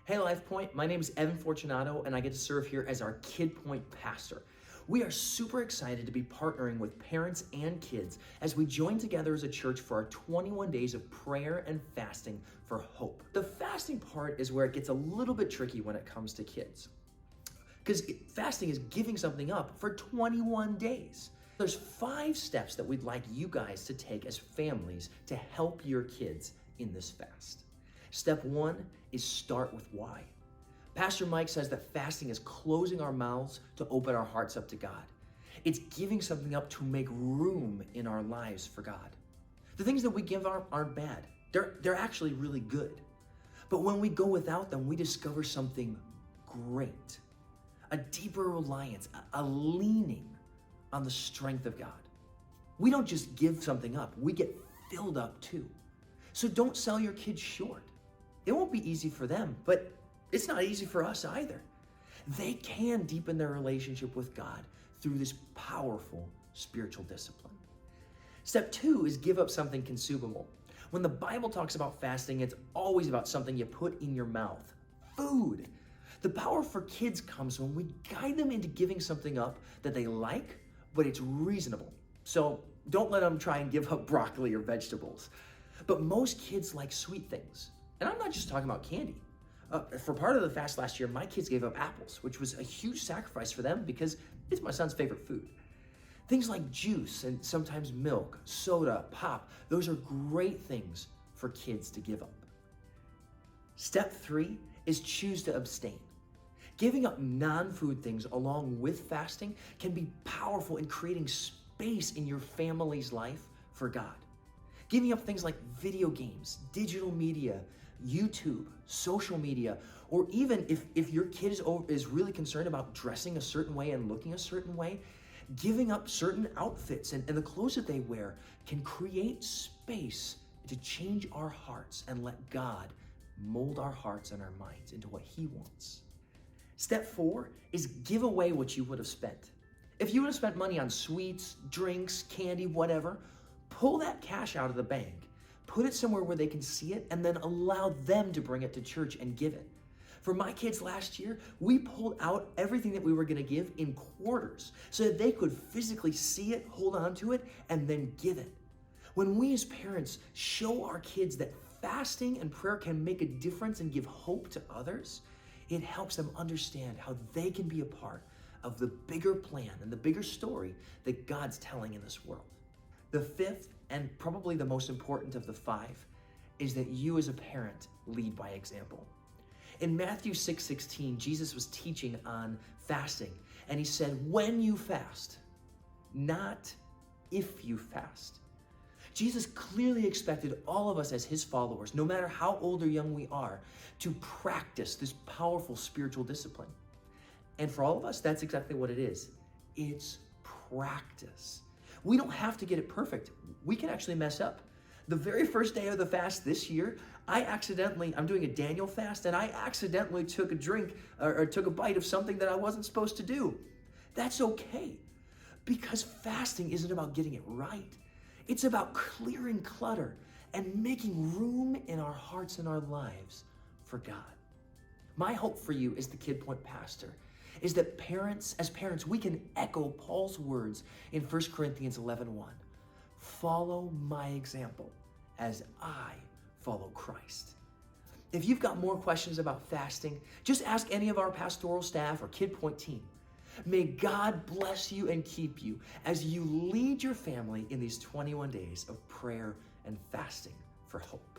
Hey LifePoint, my name is Evan Fortunato and I get to serve here as our KidPoint pastor. We are super excited to be partnering with parents and kids as we join together as a church for our 21 days of prayer and fasting for hope. The fasting part is where it gets a little bit tricky when it comes to kids, because fasting is giving something up for 21 days. There's 5 steps that we'd like you guys to take as families to help your kids in this fast. Step 1 is start with why. Pastor Mike says that fasting is closing our mouths to open our hearts up to God. It's giving something up to make room in our lives for God. The things that we give aren't bad. They're actually really good. But when we go without them, we discover something great. A deeper reliance, a leaning on the strength of God. We don't just give something up, we get filled up too. So don't sell your kids short. It won't be easy for them, but it's not easy for us either. They can deepen their relationship with God through this powerful spiritual discipline. Step 2 is give up something consumable. When the Bible talks about fasting, it's always about something you put in your mouth. Food. The power for kids comes when we guide them into giving something up that they like, but it's reasonable. So don't let them try and give up broccoli or vegetables. But most kids like sweet things. And I'm not just talking about candy. For part of the fast last year, my kids gave up apples, which was a huge sacrifice for them because it's my son's favorite food. Things like juice and sometimes milk, soda, pop, those are great things for kids to give up. Step 3 is choose to abstain. Giving up non-food things along with fasting can be powerful in creating space in your family's life for God. Giving up things like video games, digital media, YouTube, social media, or even if your kid is really concerned about dressing a certain way and looking a certain way, giving up certain outfits and the clothes that they wear can create space to change our hearts and let God mold our hearts and our minds into what He wants. Step 4 is give away what you would have spent. If you would have spent money on sweets, drinks, candy, whatever, pull that cash out of the bank, put it somewhere where they can see it, and then allow them to bring it to church and give it. For my kids last year, we pulled out everything that we were going to give in quarters so that they could physically see it, hold on to it, and then give it. When we as parents show our kids that fasting and prayer can make a difference and give hope to others, it helps them understand how they can be a part of the bigger plan and the bigger story that God's telling in this world. The 5th, and probably the most important of the 5, is that you as a parent lead by example. In Matthew 6:16, Jesus was teaching on fasting, and He said, when you fast, not if you fast. Jesus clearly expected all of us as His followers, no matter how old or young we are, to practice this powerful spiritual discipline. And for all of us, that's exactly what it is. It's practice. We don't have to get it perfect. We can actually mess up. The very first day of the fast this year, I'm doing a Daniel fast, and I accidentally took a drink or took a bite of something that I wasn't supposed to do. That's okay, because fasting isn't about getting it right. It's about clearing clutter and making room in our hearts and our lives for God. My hope for you as the KidPoint pastor is that as parents, we can echo Paul's words in 1 Corinthians 11:1. Follow my example as I follow Christ. If you've got more questions about fasting, just ask any of our pastoral staff or KidPoint team. May God bless you and keep you as you lead your family in these 21 days of prayer and fasting for hope.